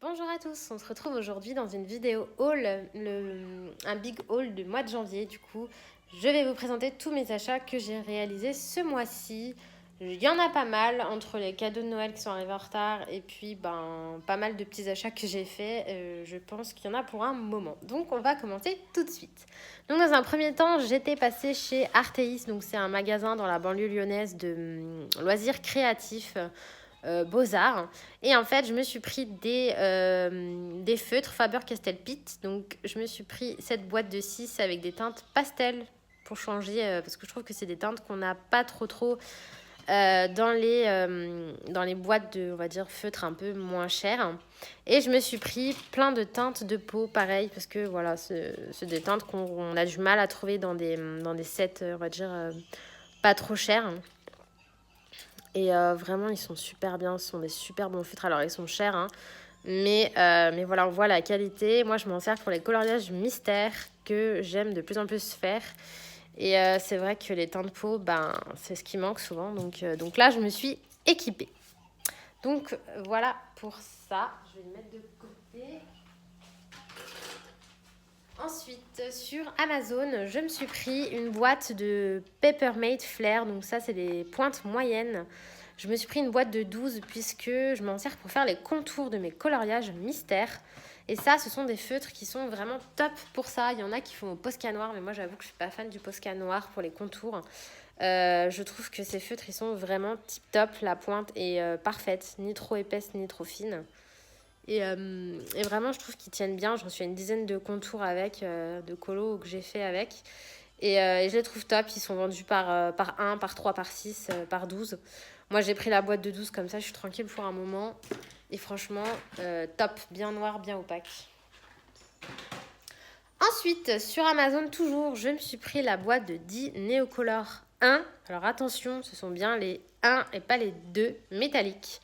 Bonjour à tous, on se retrouve aujourd'hui dans une vidéo haul, un big haul du mois de janvier. Du coup, je vais vous présenter tous mes achats que j'ai réalisés ce mois-ci. Il y en a pas mal entre les cadeaux de Noël qui sont arrivés en retard et puis pas mal de petits achats que j'ai faits. Je pense qu'il y en a pour un moment. Donc on va commencer tout de suite. Donc dans un premier temps, j'étais passée chez Arteis. Donc c'est un magasin dans la banlieue lyonnaise de loisirs créatifs. Beaux-Arts. Et en fait, je me suis pris des feutres Faber-Castell-Pitt. Donc, je me suis pris cette boîte de 6 avec des teintes pastel pour changer, parce que je trouve que c'est des teintes qu'on n'a pas trop dans les boîtes de, on va dire, feutres un peu moins chères. Et je me suis pris plein de teintes de peau, pareil, parce que voilà, c'est des teintes qu'on a du mal à trouver dans des sets, on va dire, pas trop chers. Et vraiment, ils sont super bien. Ce sont des super bons filtres. Alors, ils sont chers, hein. Mais voilà, on voit la qualité. Moi, je m'en sers pour les coloriages mystères que j'aime de plus en plus faire. Et c'est vrai que les teints de peau, c'est ce qui manque souvent. Donc là, je me suis équipée. Donc, voilà pour ça. Je vais le mettre de côté. Ensuite, sur Amazon, je me suis pris une boîte de Peppermint Flair. Donc ça, c'est des pointes moyennes. Je me suis pris une boîte de 12 puisque je m'en sers pour faire les contours de mes coloriages mystères. Et ça, ce sont des feutres qui sont vraiment top pour ça. Il y en a qui font au Posca noir, mais moi, j'avoue que je suis pas fan du Posca noir pour les contours. Je trouve que ces feutres, ils sont vraiment tip top. La pointe est parfaite, ni trop épaisse, ni trop fine. Et vraiment, je trouve qu'ils tiennent bien. J'en suis à une dizaine de contours avec, de colos que j'ai fait avec. Et je les trouve top. Ils sont vendus par 1, par 3, par 6, par 12. Moi, j'ai pris la boîte de 12 comme ça. Je suis tranquille pour un moment. Et franchement, top. Bien noir, bien opaque. Ensuite, sur Amazon, toujours, je me suis pris la boîte de 10 Neocolor 1. Alors attention, ce sont bien les 1 et pas les 2 métalliques.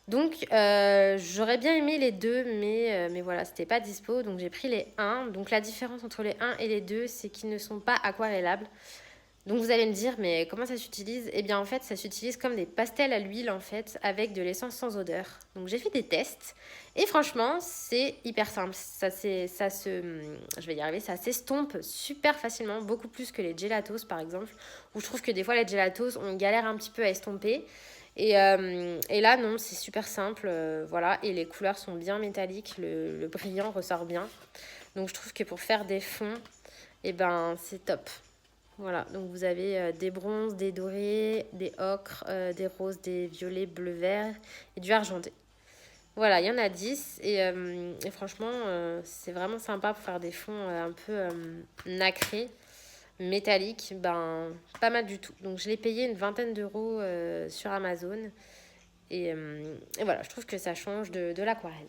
Donc, j'aurais bien aimé les deux, mais voilà, c'était pas dispo. Donc, j'ai pris les 1. Donc, la différence entre les 1 et les 2, c'est qu'ils ne sont pas aquarellables. Donc, vous allez me dire, mais comment ça s'utilise? Eh bien, en fait, ça s'utilise comme des pastels à l'huile, en fait, avec de l'essence sans odeur. Donc, j'ai fait des tests. Et franchement, c'est hyper simple. Je vais y arriver, ça s'estompe super facilement, beaucoup plus que les gelatos, par exemple, où je trouve que des fois, les gelatos, on galère un petit peu à estomper. Et là, non, c'est super simple, voilà. Et les couleurs sont bien métalliques, le brillant ressort bien. Donc, je trouve que pour faire des fonds, c'est top. Voilà, donc vous avez des bronzes, des dorés, des ocres, des roses, des violets, bleu, vert et du argenté. Voilà, il y en a 10 et franchement, c'est vraiment sympa pour faire des fonds un peu nacrés, métalliques, pas mal du tout. Donc je l'ai payé une vingtaine d'euros sur Amazon et voilà, je trouve que ça change de l'aquarelle.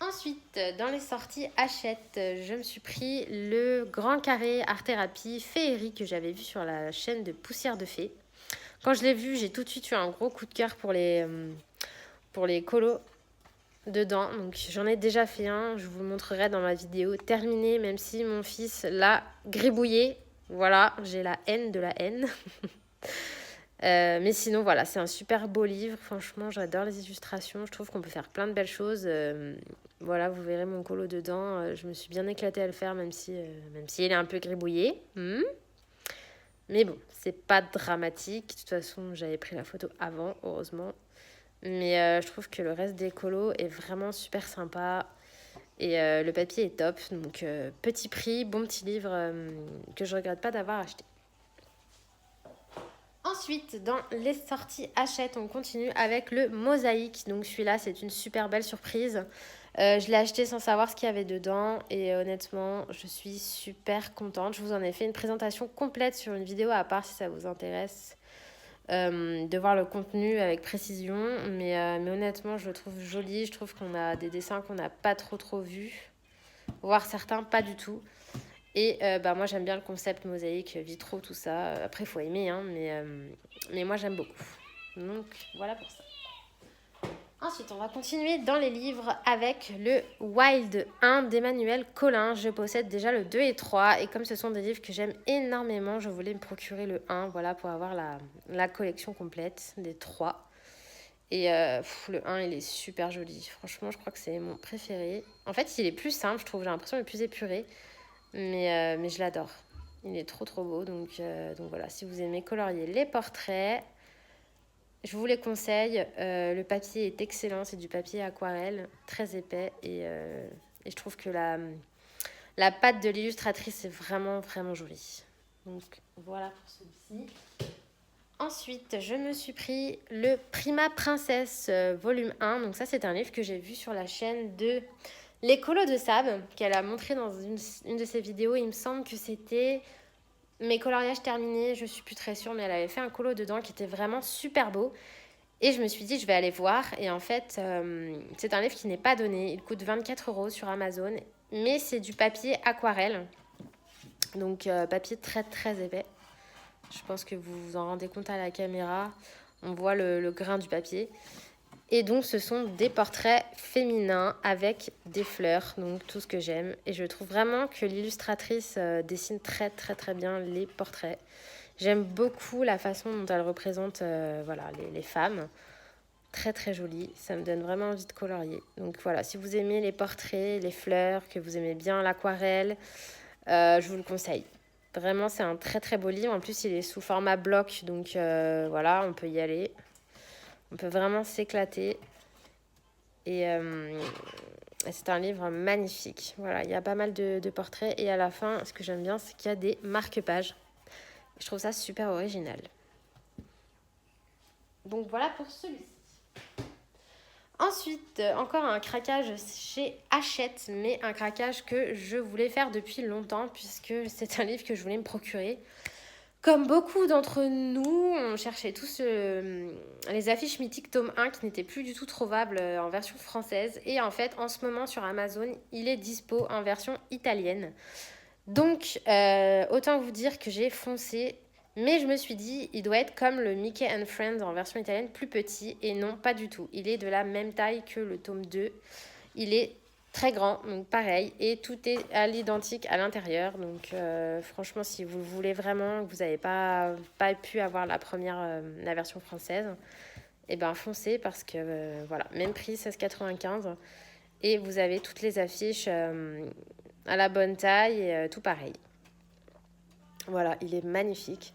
Ensuite, dans les sorties Hachette, je me suis pris le grand carré art thérapie féerie que j'avais vu sur la chaîne de Poussière de Fée. Quand je l'ai vu, j'ai tout de suite eu un gros coup de cœur pour les colos dedans. Donc j'en ai déjà fait un, je vous le montrerai dans ma vidéo terminée, même si mon fils l'a gribouillé. Voilà, j'ai la haine de la haine. Mais sinon, voilà, c'est un super beau livre. Franchement, j'adore les illustrations. Je trouve qu'on peut faire plein de belles choses. Voilà, vous verrez mon colo dedans. Je me suis bien éclatée à le faire, même si il est un peu gribouillé. Mais bon, c'est pas dramatique. De toute façon, j'avais pris la photo avant, heureusement. Mais je trouve que le reste des colos est vraiment super sympa. Et le papier est top. Donc, petit prix, bon petit livre que je regrette pas d'avoir acheté. Ensuite, dans les sorties Hachette, on continue avec le mosaïque. Donc celui-là, c'est une super belle surprise. Je l'ai acheté sans savoir ce qu'il y avait dedans et honnêtement, je suis super contente. Je vous en ai fait une présentation complète sur une vidéo à part si ça vous intéresse de voir le contenu avec précision. Mais honnêtement, je le trouve joli. Je trouve qu'on a des dessins qu'on n'a pas trop vus, voire certains pas du tout. Et moi, j'aime bien le concept mosaïque, vitraux, tout ça. Après, il faut aimer, hein, mais moi, j'aime beaucoup. Donc, voilà pour ça. Ensuite, on va continuer dans les livres avec le Wild 1 d'Emmanuel Collin. Je possède déjà le 2 et 3. Et comme ce sont des livres que j'aime énormément, je voulais me procurer le 1, voilà, pour avoir la collection complète des 3. Et le 1, il est super joli. Franchement, je crois que c'est mon préféré. En fait, il est plus simple, je trouve. J'ai l'impression qu'il est plus épuré. Mais je l'adore. Il est trop, trop beau. Donc voilà, si vous aimez colorier les portraits, je vous les conseille. Le papier est excellent. C'est du papier aquarelle, très épais. Et je trouve que la patte de l'illustratrice est vraiment, vraiment jolie. Donc voilà pour celui-ci. Ensuite, je me suis pris le Prima Princesse volume 1. Donc ça, c'est un livre que j'ai vu sur la chaîne de l'écolo de Sab, qu'elle a montré dans une de ses vidéos. Il me semble que c'était mes coloriages terminés. Je suis plus très sûre, mais elle avait fait un colo dedans qui était vraiment super beau. Et je me suis dit, je vais aller voir. Et en fait, c'est un livre qui n'est pas donné. Il coûte 24 € sur Amazon. Mais c'est du papier aquarelle. Donc, papier très, très épais. Je pense que vous vous en rendez compte à la caméra. On voit le grain du papier. Et donc, ce sont des portraits féminins avec des fleurs. Donc, tout ce que j'aime. Et je trouve vraiment que l'illustratrice dessine très, très, très bien les portraits. J'aime beaucoup la façon dont elle représente les femmes. Très, très jolie. Ça me donne vraiment envie de colorier. Donc, voilà. Si vous aimez les portraits, les fleurs, que vous aimez bien l'aquarelle, je vous le conseille. Vraiment, c'est un très très beau livre. En plus, il est sous format bloc. Donc voilà, on peut y aller. On peut vraiment s'éclater. Et c'est un livre magnifique. Voilà, il y a pas mal de portraits. Et à la fin, ce que j'aime bien, c'est qu'il y a des marque-pages. Je trouve ça super original. Donc voilà pour celui-ci. Ensuite, encore un craquage chez Hachette, mais un craquage que je voulais faire depuis longtemps puisque c'est un livre que je voulais me procurer. Comme beaucoup d'entre nous, on cherchait tous les affiches mythiques tome 1 qui n'étaient plus du tout trouvables en version française. Et en fait, en ce moment sur Amazon, il est dispo en version italienne. Donc, autant vous dire que j'ai foncé. Mais je me suis dit, il doit être comme le Mickey and Friends en version italienne, plus petit. Et non, pas du tout. Il est de la même taille que le tome 2. Il est très grand, donc pareil. Et tout est à l'identique à l'intérieur. Donc franchement, si vous voulez vraiment, que vous n'avez pas pu avoir la version française, eh ben foncez parce que voilà, même prix, 16,95. Et vous avez toutes les affiches à la bonne taille et tout pareil. Voilà, il est magnifique.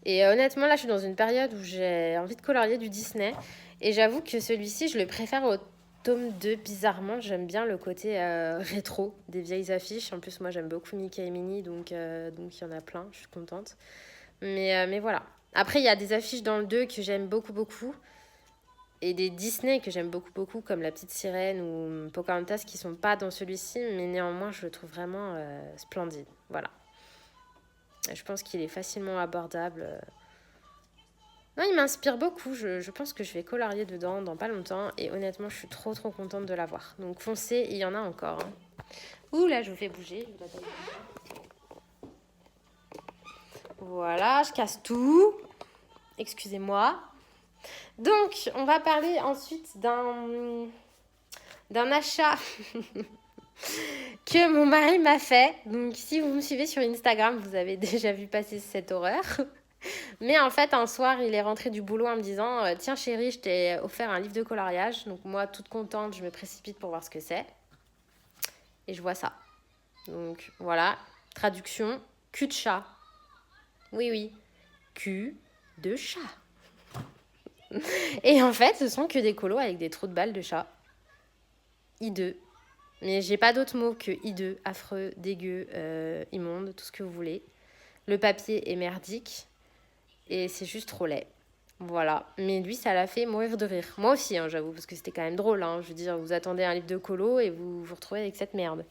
Et honnêtement, là, je suis dans une période où j'ai envie de colorier du Disney. Et j'avoue que celui-ci, je le préfère au tome 2. Bizarrement, j'aime bien le côté rétro des vieilles affiches. En plus, moi, j'aime beaucoup Mickey et Minnie, donc il y en a plein. Je suis contente. Mais voilà. Après, il y a des affiches dans le 2 que j'aime beaucoup, beaucoup. Et des Disney que j'aime beaucoup, beaucoup, comme La Petite Sirène ou Pocahontas, qui sont pas dans celui-ci. Mais néanmoins, je le trouve vraiment splendide. Voilà. Je pense qu'il est facilement abordable. Non, il m'inspire beaucoup. Je pense que je vais colorier dedans dans pas longtemps. Et honnêtement, je suis trop, trop contente de l'avoir. Donc foncez, il y en a encore. Hein. Ouh, là, je vous fais bouger. Voilà, je casse tout. Excusez-moi. Donc, on va parler ensuite d'un achat que mon mari m'a fait. Donc, si vous me suivez sur Instagram, vous avez déjà vu passer cette horreur. Mais en fait, un soir, il est rentré du boulot en me disant « Tiens chérie, je t'ai offert un livre de coloriage. » Donc moi, toute contente, je me précipite pour voir ce que c'est. Et je vois ça. Donc voilà, traduction, cul de chat. Oui, oui, cul de chat. Et en fait, ce sont que des colos avec des trous de balles de chat. Hideux. Mais j'ai pas d'autre mot que hideux, affreux, dégueu, immonde, tout ce que vous voulez. Le papier est merdique. Et c'est juste trop laid. Voilà. Mais lui, ça l'a fait mourir de rire. Moi aussi, hein, j'avoue, parce que c'était quand même drôle. Hein. Je veux dire, vous attendez un livre de colo et vous vous retrouvez avec cette merde.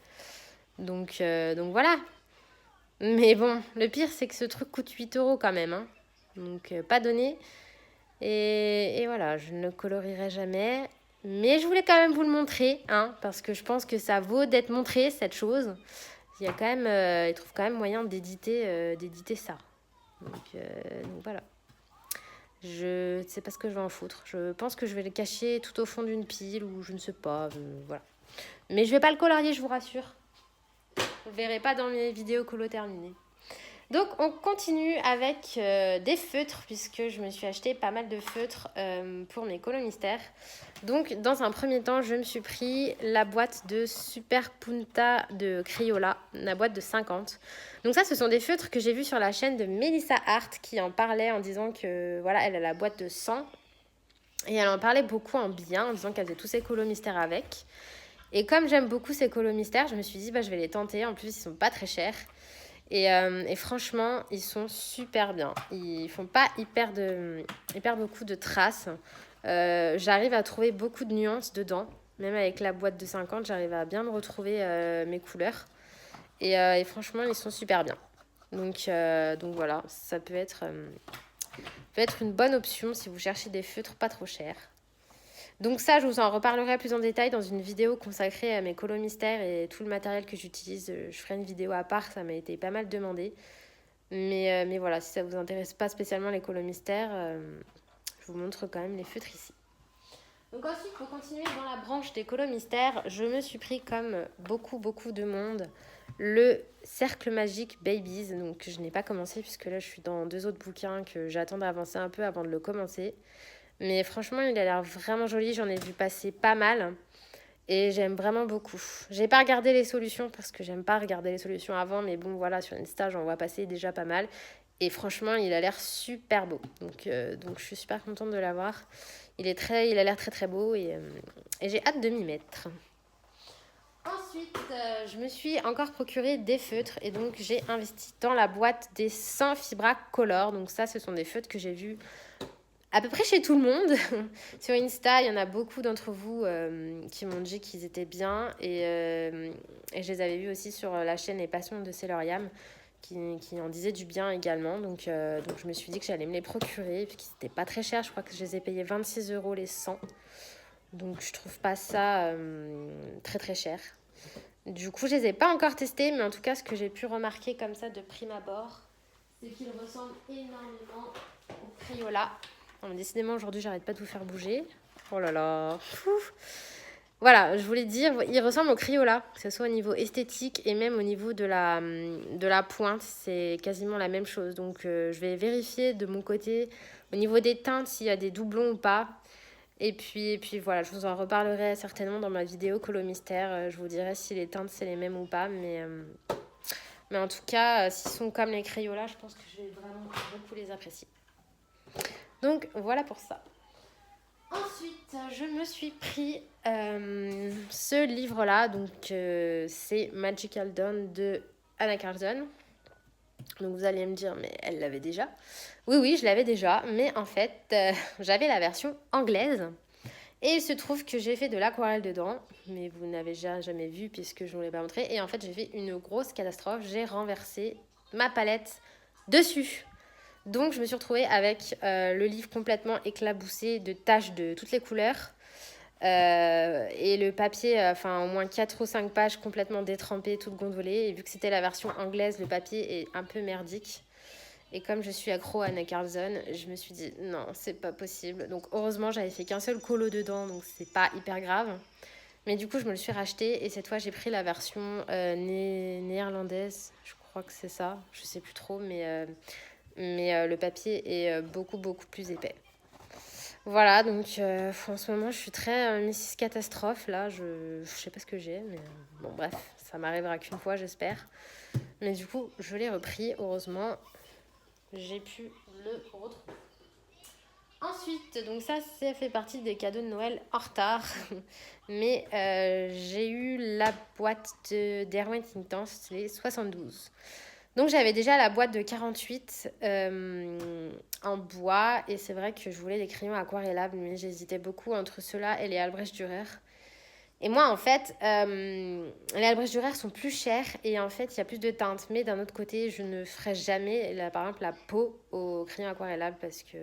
Donc voilà. Mais bon, le pire, c'est que ce truc coûte 8 € quand même. Hein. Donc pas donné. Et voilà, je ne le colorierai jamais. Mais je voulais quand même vous le montrer. Hein, parce que je pense que ça vaut d'être montré, cette chose. Il y a quand même, il trouve quand même moyen d'éditer ça. Donc voilà. Je ne sais pas ce que je vais en foutre. Je pense que je vais le cacher tout au fond d'une pile ou je ne sais pas. Voilà. Mais je vais pas le colorier, je vous rassure. Vous le verrez pas dans mes vidéos colo terminées. Donc on continue avec des feutres puisque je me suis acheté pas mal de feutres pour mes colos mystères. Donc dans un premier temps je me suis pris la boîte de Super Punta de Crayola, la boîte de 50. Donc ça ce sont des feutres que j'ai vus sur la chaîne de Melissa Hart qui en parlait en disant que voilà elle a la boîte de 100 et elle en parlait beaucoup en bien en disant qu'elle faisait tous ses colos mystères avec. Et comme j'aime beaucoup ces colos mystères je me suis dit je vais les tenter, en plus ils sont pas très chers. Et franchement, ils sont super bien. Ils font pas hyper beaucoup de traces. J'arrive à trouver beaucoup de nuances dedans. Même avec la boîte de 50, j'arrive à bien me retrouver mes couleurs. Et franchement, ils sont super bien. Donc voilà, ça peut être une bonne option si vous cherchez des feutres pas trop chers. Donc ça, je vous en reparlerai plus en détail dans une vidéo consacrée à mes colos mystères et tout le matériel que j'utilise. Je ferai une vidéo à part, ça m'a été pas mal demandé. Mais voilà, si ça vous intéresse pas spécialement les colos mystères, je vous montre quand même les feutres ici. Donc ensuite, pour continuer dans la branche des colos mystères, je me suis pris comme beaucoup de monde le Cercle Magique Babies. Donc je n'ai pas commencé puisque là je suis dans 2 autres bouquins que j'attends d'avancer un peu avant de le commencer. Mais franchement, il a l'air vraiment joli. J'en ai vu passer pas mal. Et j'aime vraiment beaucoup. J'ai pas regardé les solutions parce que j'aime pas regarder les solutions avant. Mais bon, voilà, sur Insta, j'en vois passer déjà pas mal. Et franchement, il a l'air super beau. Donc je suis super contente de l'avoir. Il a l'air très beau. Et j'ai hâte de m'y mettre. Ensuite, je me suis encore procuré des feutres. Et donc, j'ai investi dans la boîte des 100 Fibra Color. Donc ça, ce sont des feutres que j'ai vus à peu près chez tout le monde. Sur Insta, il y en a beaucoup d'entre vous qui m'ont dit qu'ils étaient bien. Et je les avais vus aussi sur la chaîne Les Passions de Sailor Yam qui en disaient du bien également. Donc je me suis dit que j'allais me les procurer. Puis qu'ils n'étaient pas très chers. Je crois que je les ai payés 26 € les 100. Donc je trouve pas ça très cher. Du coup, je les ai pas encore testés. Mais en tout cas, ce que j'ai pu remarquer comme ça de prime abord, c'est qu'ils ressemblent énormément au Crayola. Non, décidément, aujourd'hui, j'arrête pas de vous faire bouger. Oh là là. Ouf. Voilà, je voulais dire, il ressemble au Crayola, que ce soit au niveau esthétique et même au niveau de la pointe. C'est quasiment la même chose. Donc, je vais vérifier de mon côté au niveau des teintes s'il y a des doublons ou pas. Et puis voilà, je vous en reparlerai certainement dans ma vidéo Colo Mystère. Je vous dirai si les teintes, c'est les mêmes ou pas. Mais en tout cas, s'ils sont comme les Crayola, je pense que je vais vraiment beaucoup les apprécier. Donc voilà pour ça. Ensuite, je me suis pris ce livre-là. Donc c'est Magical Dawn de Anna Carlson. Donc vous allez me dire, mais elle l'avait déjà. Oui, je l'avais déjà. Mais en fait, j'avais la version anglaise. Et il se trouve que j'ai fait de l'aquarelle dedans. Mais vous n'avez jamais vu puisque je ne vous l'ai pas montré. Et en fait, j'ai fait une grosse catastrophe. J'ai renversé ma palette dessus. Donc, je me suis retrouvée avec le livre complètement éclaboussé de taches de toutes les couleurs. Et le papier, au moins 4 ou 5 pages complètement détrempées, toutes gondolées. Et vu que c'était la version anglaise, le papier est un peu merdique. Et comme je suis accro à Anna Carlson, je me suis dit non, c'est pas possible. Donc, heureusement, j'avais fait qu'un seul colo dedans, donc c'est pas hyper grave. Mais du coup, je me le suis racheté et cette fois, j'ai pris la version néerlandaise. Je crois que c'est ça. Je sais plus trop, mais le papier est beaucoup plus épais. Voilà, donc en ce moment je suis très Mrs Catastrophe là, je sais pas ce que j'ai, mais bon bref, ça m'arrivera qu'une fois j'espère. Mais du coup je l'ai repris, heureusement j'ai pu le retrouver. Ensuite, donc ça fait partie des cadeaux de Noël en retard, mais j'ai eu la boîte d'Erwin Intense, les 72. Donc j'avais déjà la boîte de 48 en bois et c'est vrai que je voulais des crayons aquarellables mais j'hésitais beaucoup entre ceux-là et les Albrecht Dürer. Et moi en fait, les Albrecht Dürer sont plus chers et en fait il y a plus de teintes. Mais d'un autre côté, je ne ferai jamais par exemple la peau au crayon aquarellable parce que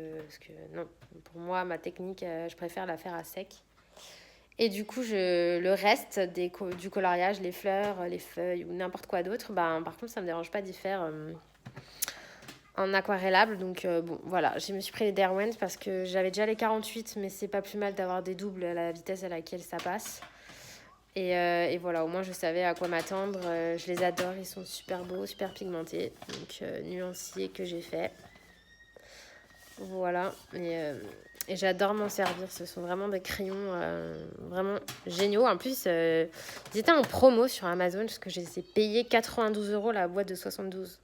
non, pour moi ma technique, je préfère la faire à sec. Et du coup, le reste du coloriage, les fleurs, les feuilles ou n'importe quoi d'autre, par contre, ça ne me dérange pas d'y faire en aquarellable. Donc, bon, voilà, je me suis pris les Derwent parce que j'avais déjà les 48, mais c'est pas plus mal d'avoir des doubles à la vitesse à laquelle ça passe. Et voilà, au moins je savais à quoi m'attendre. Je les adore, ils sont super beaux, super pigmentés. Donc nuancier que j'ai fait. Voilà, et j'adore m'en servir. Ce sont vraiment des crayons vraiment géniaux. En plus, ils étaient en promo sur Amazon parce que je les ai payés 92 € la boîte de 72.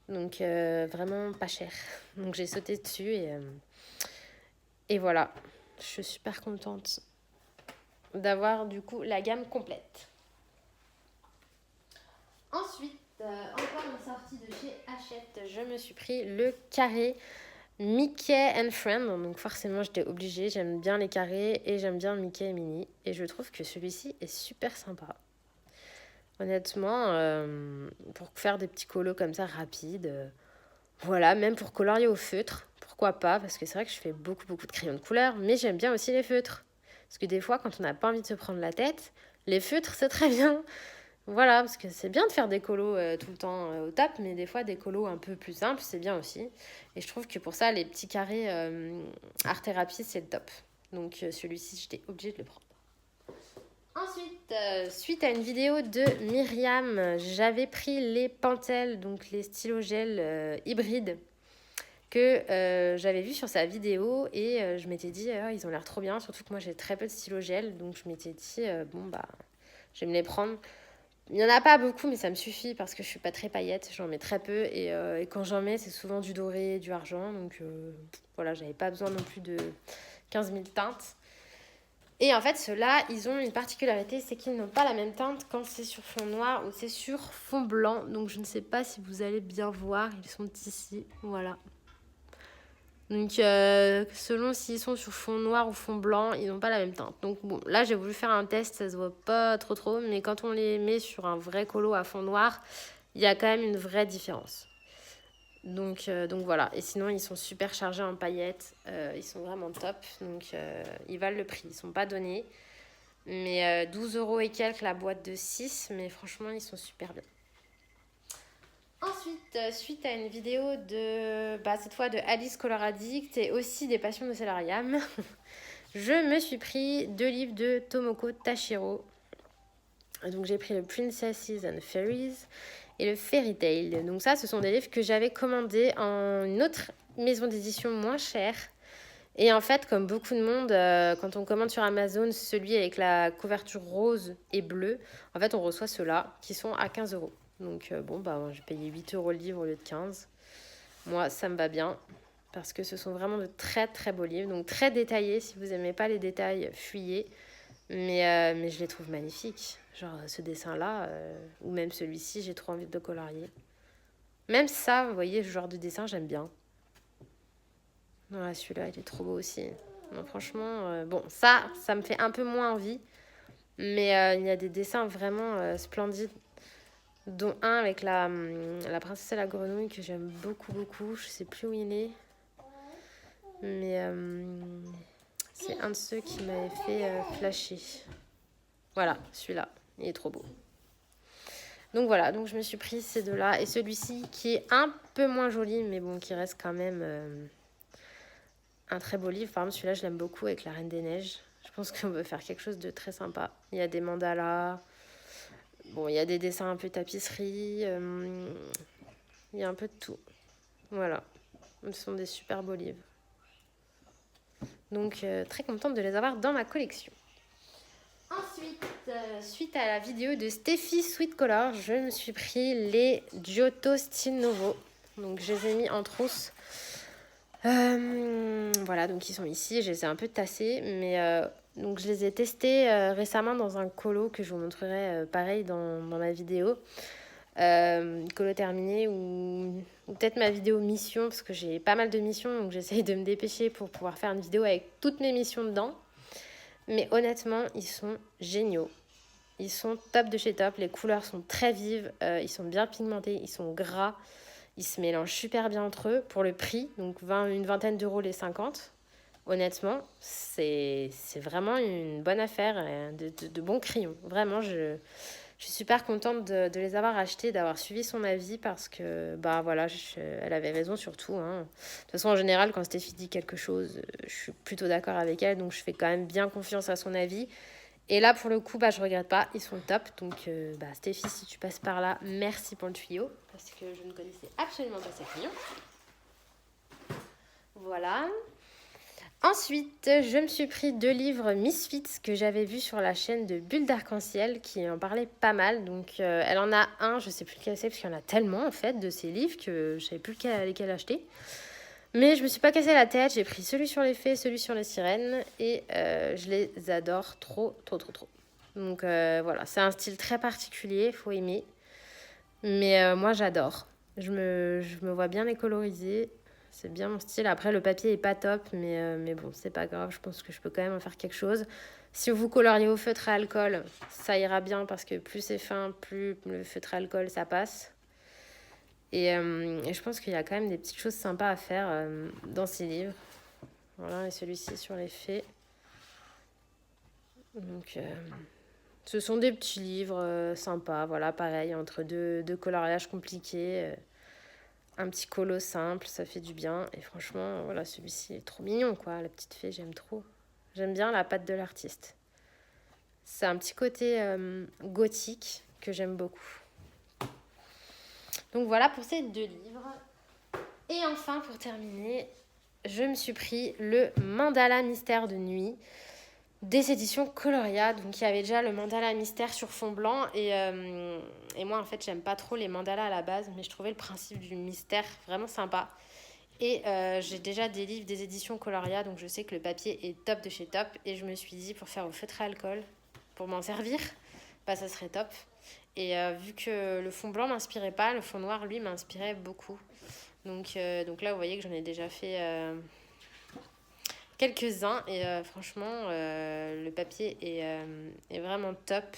Donc vraiment pas cher. Donc j'ai sauté dessus et voilà. Je suis super contente d'avoir du coup la gamme complète. Ensuite, encore une sortie de chez Hachette, je me suis pris le carré Mickey and Friends. Donc forcément j'étais obligée, j'aime bien les carrés et j'aime bien Mickey et Minnie. Et je trouve que celui-ci est super sympa. Honnêtement, pour faire des petits colos comme ça rapides, voilà, même pour colorier au feutre, pourquoi pas, parce que c'est vrai que je fais beaucoup de crayons de couleur, mais j'aime bien aussi les feutres. Parce que des fois, quand on n'a pas envie de se prendre la tête, les feutres, c'est très bien. Voilà, parce que c'est bien de faire des colos tout le temps au top, mais des fois, des colos un peu plus simples, c'est bien aussi. Et je trouve que pour ça, les petits carrés art thérapie, c'est le top. Donc celui-ci, j'étais obligée de le prendre. Ensuite, suite à une vidéo de Myriam, j'avais pris les Pentel, donc les stylogels hybrides que j'avais vu sur sa vidéo et je m'étais dit ils ont l'air trop bien, surtout que moi j'ai très peu de stylogels, donc je m'étais dit bon bah je vais me les prendre. Il n'y en a pas beaucoup, mais ça me suffit parce que je suis pas très paillette, j'en mets très peu et quand j'en mets c'est souvent du doré, du argent, donc voilà, j'avais pas besoin non plus de 15 000 teintes. Et en fait, ceux-là, ils ont une particularité, c'est qu'ils n'ont pas la même teinte quand c'est sur fond noir ou c'est sur fond blanc. Donc, je ne sais pas si vous allez bien voir, ils sont ici, voilà. Donc, selon s'ils sont sur fond noir ou fond blanc, ils n'ont pas la même teinte. Donc, bon, là, j'ai voulu faire un test, ça se voit pas trop, mais quand on les met sur un vrai colo à fond noir, il y a quand même une vraie différence. Donc voilà, et sinon ils sont super chargés en paillettes, ils sont vraiment top, donc ils valent le prix, ils sont pas donnés, mais 12 € et quelques la boîte de 6, mais franchement ils sont super bien. Ensuite, suite à une vidéo de, cette fois de Alice Color Addict et aussi des Passions de Célariam, je me suis pris 2 livres de Tomoko Tashiro. Donc j'ai pris le Princesses and Fairies et le Fairy Tail. Donc ça, ce sont des livres que j'avais commandés en une autre maison d'édition moins chère. Et en fait, comme beaucoup de monde, quand on commande sur Amazon celui avec la couverture rose et bleue, en fait, on reçoit ceux-là qui sont à 15 €. Donc j'ai payé 8 € le livre au lieu de 15. Moi, ça me va bien parce que ce sont vraiment de très très beaux livres. Donc très détaillés. Si vous n'aimez pas les détails, fuyez. Mais je les trouve magnifiques. Genre ce dessin-là, ou même celui-ci, j'ai trop envie de le colorier. Même ça, vous voyez, ce genre de dessin, j'aime bien. Celui-là, il est trop beau aussi. Non, franchement, ça me fait un peu moins envie. Mais il y a des dessins vraiment splendides. Dont un avec la princesse et la grenouille que j'aime beaucoup. Je sais plus où il est. Mais c'est un de ceux qui m'avait fait flasher. Voilà, celui-là, il est trop beau. Donc voilà, donc je me suis pris ces deux-là. Et celui-ci qui est un peu moins joli, mais bon, qui reste quand même un très beau livre. Par exemple, celui-là, je l'aime beaucoup avec la Reine des Neiges. Je pense qu'on veut faire quelque chose de très sympa. Il y a des mandalas. Bon, il y a des dessins un peu tapisserie. Il y a un peu de tout. Voilà. Ce sont des super beaux livres. Donc, très contente de les avoir dans ma collection. Ensuite, suite à la vidéo de Steffi Sweet Color, je me suis pris les Giotto Style Novo. Donc, je les ai mis en trousse. Voilà, donc ils sont ici. Je les ai un peu tassés, mais donc je les ai testés récemment dans un colo que je vous montrerai pareil dans ma vidéo. Colo terminé ou peut-être ma vidéo mission, parce que j'ai pas mal de missions, donc j'essaye de me dépêcher pour pouvoir faire une vidéo avec toutes mes missions dedans. Mais honnêtement, ils sont géniaux. Ils sont top de chez top. Les couleurs sont très vives. Ils sont bien pigmentés. Ils sont gras. Ils se mélangent super bien entre eux. Pour le prix, donc une vingtaine d'euros les 50. Honnêtement, c'est vraiment une bonne affaire. De bons crayons. Vraiment, je suis super contente de les avoir achetés, d'avoir suivi son avis parce que, elle avait raison surtout. De toute façon, en général, quand Stéphie dit quelque chose, je suis plutôt d'accord avec elle, donc je fais quand même bien confiance à son avis. Et là, pour le coup, je regrette pas. Ils sont top. Donc, Stéphie, si tu passes par là, merci pour le tuyau. Parce que je ne connaissais absolument pas ces clients. Voilà. Ensuite, je me suis pris 2 livres Misfits que j'avais vus sur la chaîne de Bulle d'Arc-en-Ciel qui en parlait pas mal. Donc, elle en a un, je sais plus lequel c'est parce qu'il y en a tellement en fait de ces livres que je savais plus lesquels acheter. Mais je me suis pas cassé la tête, j'ai pris celui sur les fées, celui sur les sirènes et je les adore trop. Donc voilà, c'est un style très particulier, faut aimer. Mais moi j'adore. Je me vois bien les coloriser. C'est bien mon style. Après, le papier est pas top, mais bon, c'est pas grave. Je pense que je peux quand même en faire quelque chose. Si vous coloriez au feutre à alcool, ça ira bien parce que plus c'est fin, plus le feutre à alcool, ça passe. Et je pense qu'il y a quand même des petites choses sympas à faire dans ces livres. Voilà, et celui-ci sur les fées. Donc, ce sont des petits livres sympas. Voilà, pareil, entre deux coloriages compliqués. Un petit colo simple, ça fait du bien. Et franchement, voilà, celui-ci est trop mignon, quoi. La petite fée, j'aime trop. J'aime bien la patte de l'artiste. C'est un petit côté gothique que j'aime beaucoup. Donc voilà pour ces 2 livres. Et enfin, pour terminer, je me suis pris le Mandala Mystère de nuit des éditions Coloria. Donc il y avait déjà le mandala mystère sur fond blanc et moi en fait j'aime pas trop les mandalas à la base, mais je trouvais le principe du mystère vraiment sympa. Et j'ai déjà des livres des éditions Coloria, donc je sais que le papier est top de chez top. Et je me suis dit pour faire au feutre à alcool, pour m'en servir, ça serait top. Et vu que le fond blanc m'inspirait pas, le fond noir lui m'inspirait beaucoup. Donc là vous voyez que j'en ai déjà fait quelques-uns et franchement le papier est vraiment top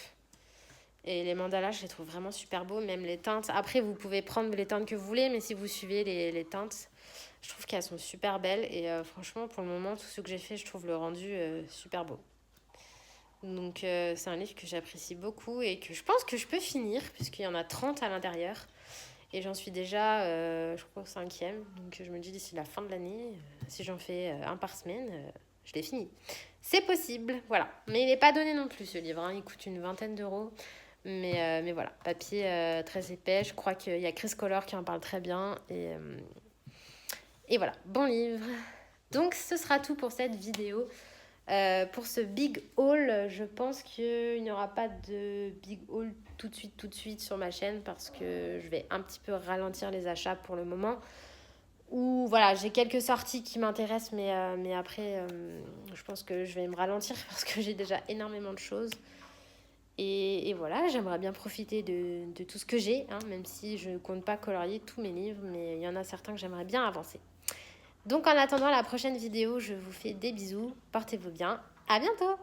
et les mandalas je les trouve vraiment super beaux, même les teintes. Après vous pouvez prendre les teintes que vous voulez, mais si vous suivez les teintes, je trouve qu'elles sont super belles et franchement pour le moment tout ce que j'ai fait je trouve le rendu super beau. Donc c'est un livre que j'apprécie beaucoup et que je pense que je peux finir puisqu'il y en a 30 à l'intérieur. Et j'en suis déjà, je crois, au 5e. Donc je me dis d'ici la fin de l'année, si j'en fais un par semaine, je l'ai fini. C'est possible, voilà. Mais il n'est pas donné non plus ce livre, hein. Il coûte une 20aine d'euros. Mais voilà, papier très épais. Je crois qu'il y a Chris Color qui en parle très bien. Et voilà, bon livre. Donc ce sera tout pour cette vidéo. Pour ce big haul, je pense qu'il n'y aura pas de big haul tout de suite sur ma chaîne parce que je vais un petit peu ralentir les achats pour le moment. Ou voilà, j'ai quelques sorties qui m'intéressent, mais après, je pense que je vais me ralentir parce que j'ai déjà énormément de choses. Et voilà, j'aimerais bien profiter de tout ce que j'ai, hein, même si je ne compte pas colorier tous mes livres, mais il y en a certains que j'aimerais bien avancer. Donc en attendant la prochaine vidéo, je vous fais des bisous, portez-vous bien, à bientôt!